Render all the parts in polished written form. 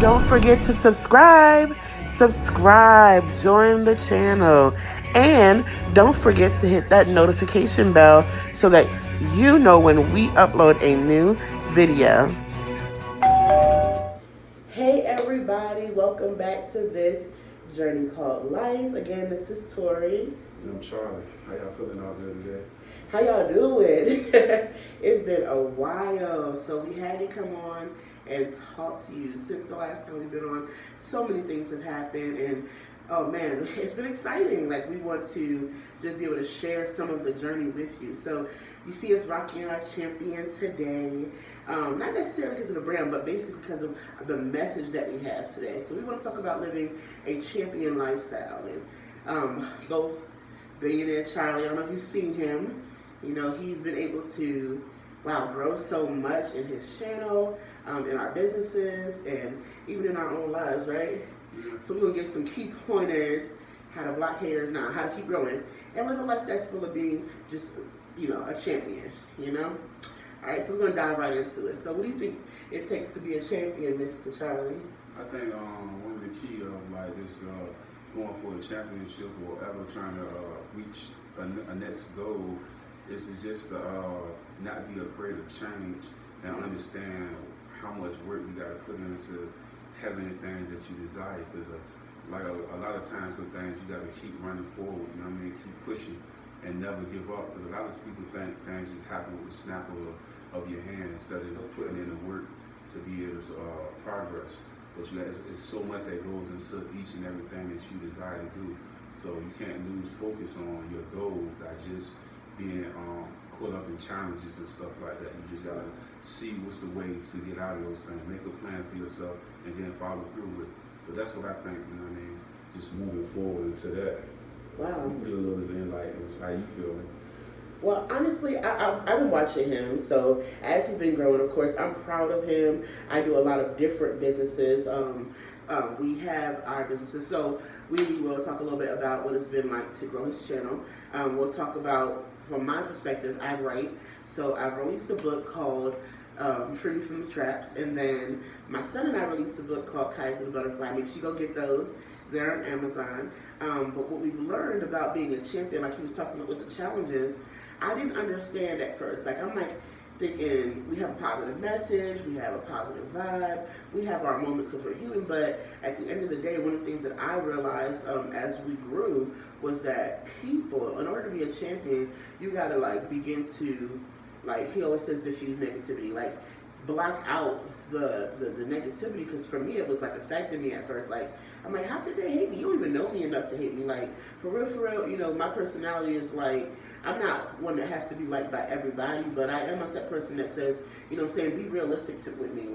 Don't forget to subscribe. Subscribe, join the channel, and don't forget to hit that notification bell so that you know when we upload a new video. Hey everybody, welcome back to this journey called life. Again, this is Tori. And I'm Charlie. How y'all feeling out there today? How y'all doing? It's been a while, so we had to come on and talk to you. Since the last time we've been on, so many things have happened, and oh man, it's been exciting. Like, we want to just be able to share some of the journey with you. So you see us rocking our champion today. Not necessarily because of the brand, but basically because of the message that we have today. So we want to talk about living a champion lifestyle, and both billionaire Charlie, I don't know if you've seen him. You know, he's been able to, grow so much in his channel, in our businesses, and even in our own lives, right? So we're going to get some key pointers, how to block haters now, how to keep growing, and live a life that's full of being just, a champion, All right, so we're going to dive right into it. So what do you think it takes to be a champion, Mr. Charlie? I think one of the key of this going for a championship or ever trying to reach a next goal is to just not be afraid of change and understand how much work you got to put into having the things that you desire. Because a lot of times with things, you got to keep running forward. You know what I mean? Keep pushing and never give up. Because a lot of people think things just happen with the snap of your hand instead of putting in the work to be able to progress. But it's so much that goes into each and everything that you desire to do. So you can't lose focus on your goal by just being caught up in challenges and stuff like that. You just gotta see what's the way to get out of those things. Make a plan for yourself and then follow through with it. But that's what I think, just moving forward into that. Wow. Get a little bit of insight how you feeling. Well, honestly, I've been watching him, so as he's been growing, of course, I'm proud of him. I do a lot of different businesses. We have our businesses, so we will talk a little bit about what it's been like to grow his channel. We'll talk about, from my perspective, I write. So I released a book called Free Me From the Traps, and then my son and I released a book called Kaiser the Butterfly. Make sure you go get those. They're on Amazon. But what we've learned about being a champion, like he was talking about with the challenges, I didn't understand at first. I'm thinking we have a positive message, we have a positive vibe, we have our moments because we're human, but at the end of the day, one of the things that I realized as we grew was that people, in order to be a champion, you gotta begin to, he always says, diffuse negativity, block out the negativity, because for me it was affecting me at first. I'm how could they hate me? You don't even know me enough to hate me. For real, my personality is I'm not one that has to be liked by everybody, but I am a set person that says, be realistic with me.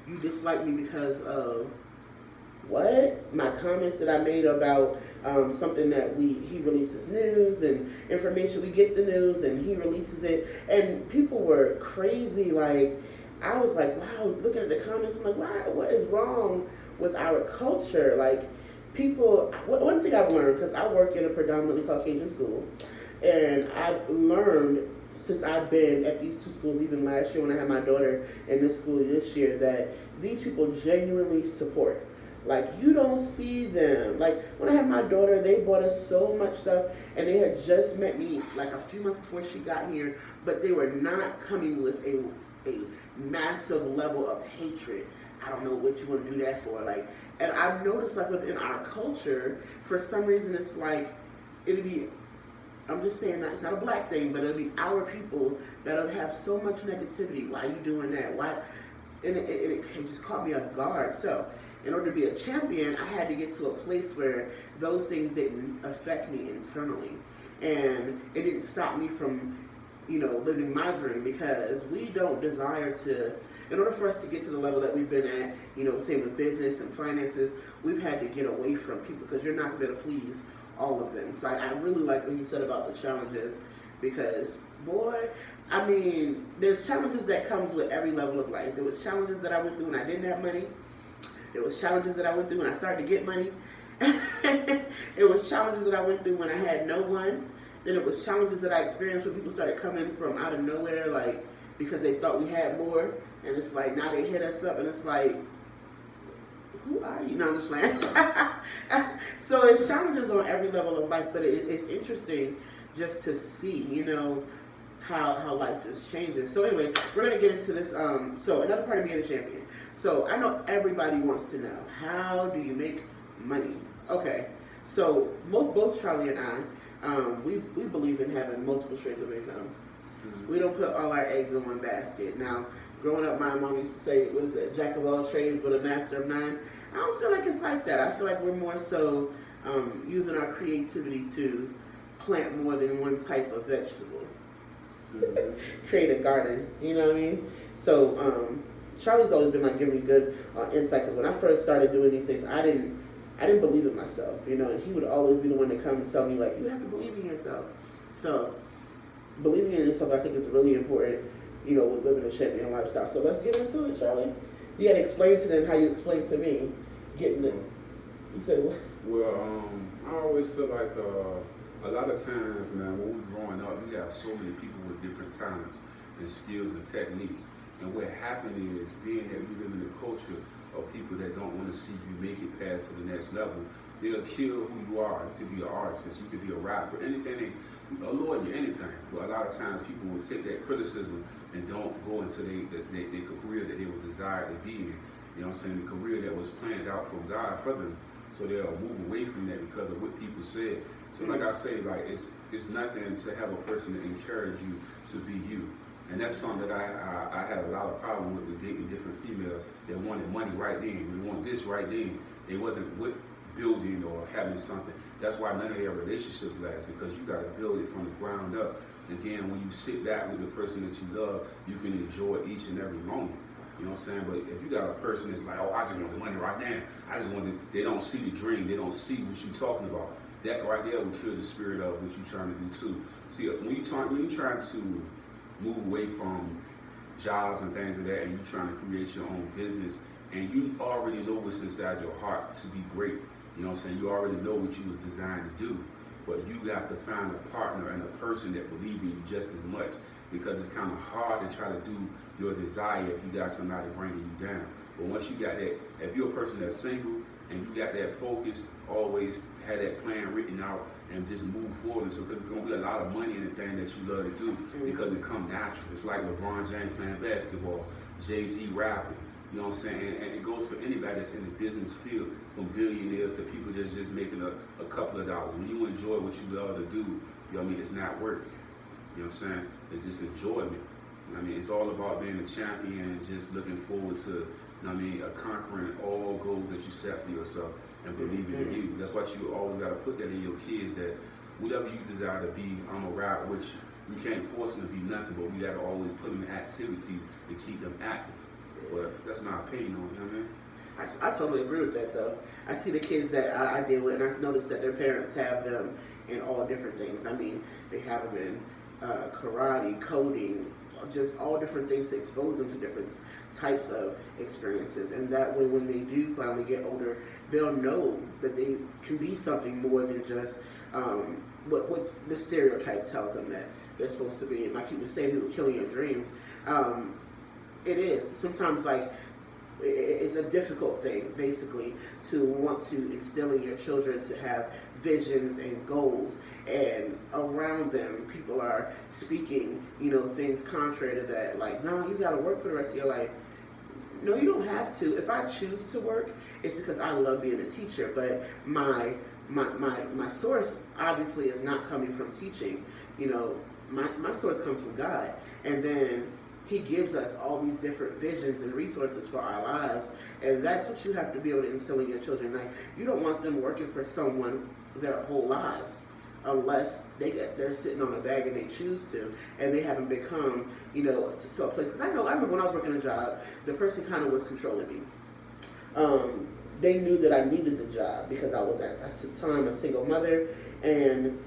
You dislike me because of what? My comments that I made about something that he releases news and information. We get the news and he releases it, and people were crazy. I was wow, looking at the comments, I'm why? What is wrong with our culture? People, one thing I've learned, because I work in a predominantly Caucasian school, and I've learned since I've been at these two schools, even last year when I had my daughter in this school this year, that these people genuinely support. You don't see them. When I had my daughter, they bought us so much stuff, and they had just met me a few months before she got here, but they were not coming with a massive level of hatred. I don't know what you want to do that for. And I've noticed within our culture, for some reason it's it'll be, I'm just saying that it's not a black thing, but it'll be our people that'll have so much negativity. Why are you doing that? Why? And it just caught me off guard. So in order to be a champion, I had to get to a place where those things didn't affect me internally. And it didn't stop me from, living my dream, because we don't desire to, in order for us to get to the level that we've been at, same with business and finances, we've had to get away from people, because you're not going to please all of them. So I really like what you said about the challenges, because, boy, there's challenges that comes with every level of life. There was challenges that I went through when I didn't have money. There was challenges that I went through when I started to get money. It was challenges that I went through when I had no one. Then it was challenges that I experienced when people started coming from out of nowhere, because they thought we had more. And it's now they hit us up, and it's who are you? No, I'm just playing. So it's challenges on every level of life, but it's interesting just to see, how life just changes. So anyway, we're gonna get into this. So another part of being a champion. So I know everybody wants to know, how do you make money? Okay, so both Charlie and I, we believe in having multiple streams of income. We don't put all our eggs in one basket. Now, growing up, my mom used to say, what is it, jack of all trades but a master of none. I don't feel like it's like that. I feel like we're more so using our creativity to plant more than one type of vegetable. Create a garden, you know what I mean? So Charlie's always been like giving me good insight, because when I first started doing these things, I didn't believe in myself, and he would always be the one to come and tell me, like, you have to believe in yourself. So believing in yourself, I think, is really important, with living a champion lifestyle. So let's get into it, Charlie. You got to explain to them how you explained to me getting it. You said what? Well, I always feel like a lot of times, man, when we're growing up, we have so many people with different talents and skills and techniques. And what happened is, being that we live in a culture of people that don't want to see you make it past to the next level, they'll kill who you are. You could be an artist, you could be a rapper, anything, a lawyer, anything. But a lot of times people will take that criticism and don't go into their career that they was desired to be in. You know what I'm saying? The career that was planned out from God for them. So they'll move away from that because of what people said. So like I say, like it's nothing to have a person to encourage you to be you. And that's something that I had a lot of problem with dating different females that wanted money right then. We want this right then. It wasn't with building or having something. That's why none of their relationships last, because you got to build it from the ground up. And then when you sit back with the person that you love, you can enjoy each and every moment. You know what I'm saying? But if you got a person that's like, oh, I just want the money right now. I just want they don't see the dream. They don't see what you're talking about. That right there will kill the spirit of what you're trying to do too. See, when you're trying to move away from jobs and things like that, and you're trying to create your own business, and you already know what's inside your heart to be great. You know what I'm saying? You already know what you was designed to do. But you have to find a partner and a person that believes in you just as much, because it's kind of hard to try to do your desire if you got somebody bringing you down. But once you got that, if you're a person that's single and you got that focus, always have that plan written out and just move forward. And so, because it's going to be a lot of money in the thing that you love to do, because it come natural. It's like LeBron James playing basketball, Jay-Z rapping. You know what I'm saying? And it goes for anybody that's in the business field, from billionaires to people just making a couple of dollars. When you enjoy what you love to do, you know what I mean, it's not work. You know what I'm saying? It's just enjoyment. You know what I mean? It's all about being a champion and just looking forward to, you know what I mean, conquering all goals that you set for yourself and believing in you. That's why you always got to put that in your kids, that whatever you desire to be on a route, which we can't force them to be nothing, but we got to always put them in activities to keep them active. But that's my opinion on it, you know what I mean? I totally agree with that, though. I see the kids that I deal with, and I've noticed that their parents have them in all different things. I mean, they have them in karate, coding, just all different things to expose them to different types of experiences. And that way, when they do finally get older, they'll know that they can be something more than just what the stereotype tells them that they're supposed to be. And like you were saying, who will kill your dreams. It is. Sometimes, like, it's a difficult thing, basically, to want to instill in your children to have visions and goals, and around them, people are speaking, things contrary to that, like, no, you gotta work for the rest of your life. No, you don't have to. If I choose to work, it's because I love being a teacher, but my source obviously is not coming from teaching. My source comes from God, and then He gives us all these different visions and resources for our lives, and that's what you have to be able to instill in your children. Like, you don't want them working for someone their whole lives, unless they're sitting on a bag and they choose to, and they haven't become, to a place. Because I remember when I was working a job, the person kind of was controlling me. They knew that I needed the job because I was at the time a single mother, and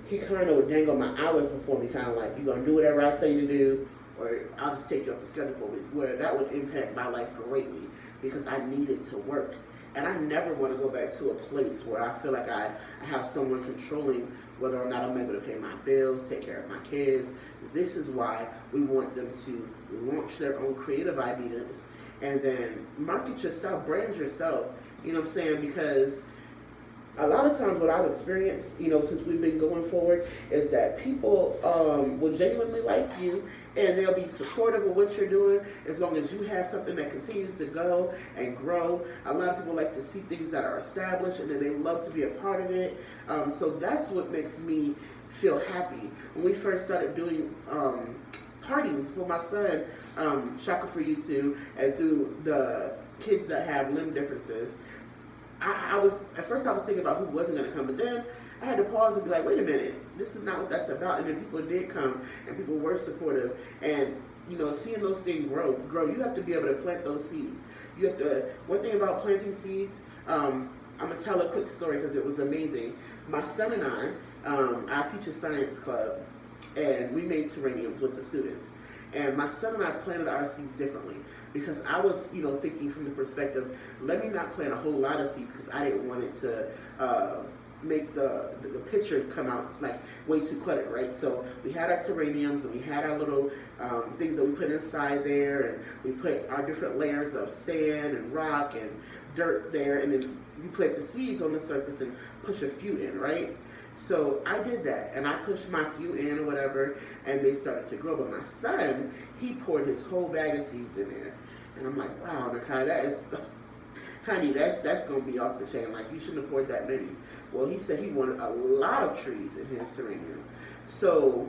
he kind of would dangle my hours before me, kind of like, you're gonna do whatever I tell you to do, or I'll just take you up the schedule for a week, where that would impact my life greatly because I needed to work. And I never want to go back to a place where I feel like I have someone controlling whether or not I'm able to pay my bills, take care of my kids. This is why we want them to launch their own creative ideas and then market yourself, brand yourself. You know what I'm saying? Because a lot of times what I've experienced, since we've been going forward, is that people will genuinely like you and they'll be supportive of what you're doing as long as you have something that continues to go and grow. A lot of people like to see things that are established and then they love to be a part of it. So that's what makes me feel happy. When we first started doing parties for my son, Shaka for You Too, and through the kids that have limb differences, at first I was thinking about who wasn't going to come, but then I had to pause and be like, wait a minute, this is not what that's about. And then people did come, and people were supportive, and seeing those things grow, you have to be able to plant those seeds. You have to. One thing about planting seeds, I'm gonna tell a quick story because it was amazing. My son and I teach a science club, and we made terrariums with the students. And my son and I planted our seeds differently because I was, thinking from the perspective, let me not plant a whole lot of seeds because I didn't want it to make the picture come out like way too cluttered, right? So we had our terrariums and we had our little things that we put inside there, and we put our different layers of sand and rock and dirt there, and then you plant the seeds on the surface and push a few in, right? So I did that, and I pushed my few in or whatever, and they started to grow. But my son, he poured his whole bag of seeds in there, and I'm like, wow, Nakai, that is, honey, that's gonna be off the chain. Like, you shouldn't have poured that many. Well, he said he wanted a lot of trees in his terrarium. So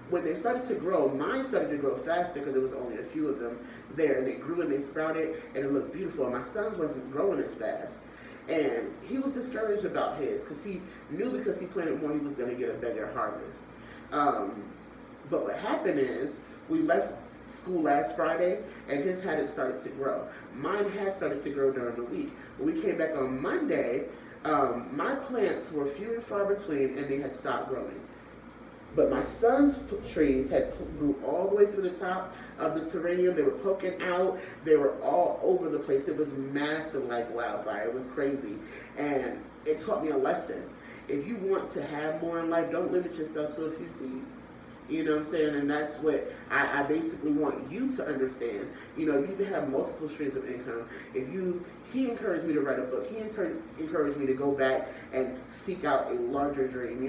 when they started to grow, mine started to grow faster because there was only a few of them there, and they grew and they sprouted, and it looked beautiful. And my son's wasn't growing as fast. And he was discouraged about his because he knew because he planted more he was going to get a better harvest. But what happened is we left school last Friday and his hadn't started to grow. Mine had started to grow during the week. When we came back on Monday, my plants were few and far between and they had stopped growing. But my son's trees grew all the way through the top of the terrarium. They were poking out. They were all over the place. It was massive like wildfire. It was crazy. And it taught me a lesson. If you want to have more in life, don't limit yourself to a few seeds. You know what I'm saying? And that's what I basically want you to understand. You can have multiple streams of income. He encouraged me to write a book. He encouraged me to go back and seek out a larger dream.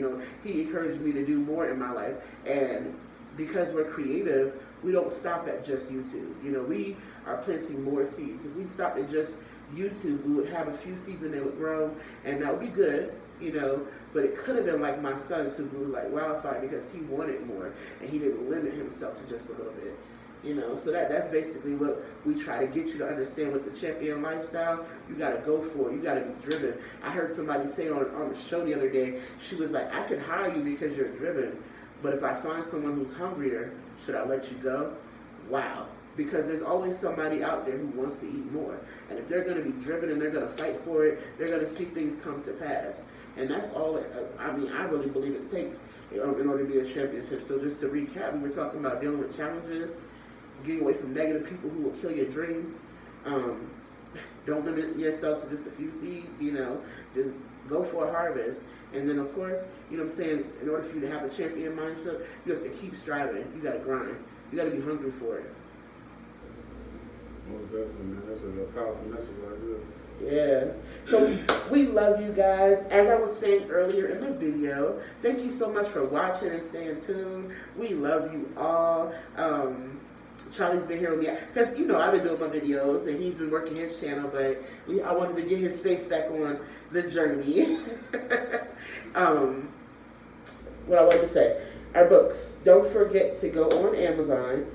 He encouraged me to do more in my life. And because we're creative, we don't stop at just YouTube. We are planting more seeds. If we stopped at just YouTube, we would have a few seeds and they would grow, and that would be good. But it could have been like my son's who grew like wildfire because he wanted more and he didn't limit himself to just a little bit. So that's basically what we try to get you to understand with the champion lifestyle. You got to go for it. You got to be driven. I heard somebody say on the show the other day, she was like, I could hire you because you're driven, but if I find someone who's hungrier, should I let you go? Wow. Because there's always somebody out there who wants to eat more. And if they're going to be driven and they're going to fight for it, they're going to see things come to pass. And that's all, I really believe it takes in order to be a championship. So just to recap, we were talking about dealing with challenges, getting away from negative people who will kill your dream. Don't limit yourself to just a few seeds, just go for a harvest. And then, of course, in order for you to have a champion mindset, you have to keep striving. You got to grind. You got to be hungry for it. Most definitely, man. That's a powerful message right there. Yeah. So we love you guys. As I was saying earlier in the video, thank you so much for watching and staying tuned. We love you all. Charlie's been here with me because I've been doing my videos and he's been working his channel, but I wanted to get his face back on the journey. What I wanted to say, our books. Don't forget to go on Amazon.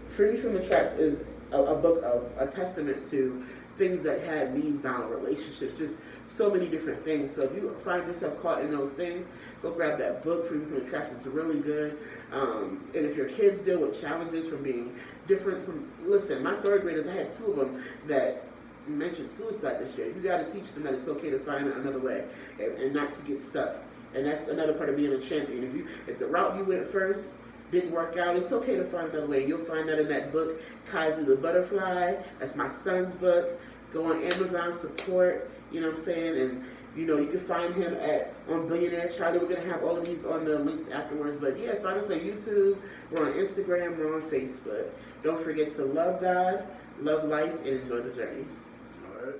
Free Me From the Traps is a book of a testament to things that had me bound, relationships, just so many different things. So if you find yourself caught in those things, go grab that book, Free Me From the Traps. It's really good. And if your kids deal with challenges from being different from, listen, my third graders, I had 2 of them that mentioned suicide this year. You got to teach them that it's okay to find another way and not to get stuck. And that's another part of being a champion. If the route you went first didn't work out, it's okay to find another way. You'll find that in that book, Kaiser the Butterfly. That's my son's book. Go on Amazon, support, you know what I'm saying? And, you can find him on Billionaire Charlie. We're going to have all of these on the links afterwards. But, yeah, find us on YouTube. We're on Instagram. We're on Facebook. Don't forget to love God, Love life and enjoy the journey. All right.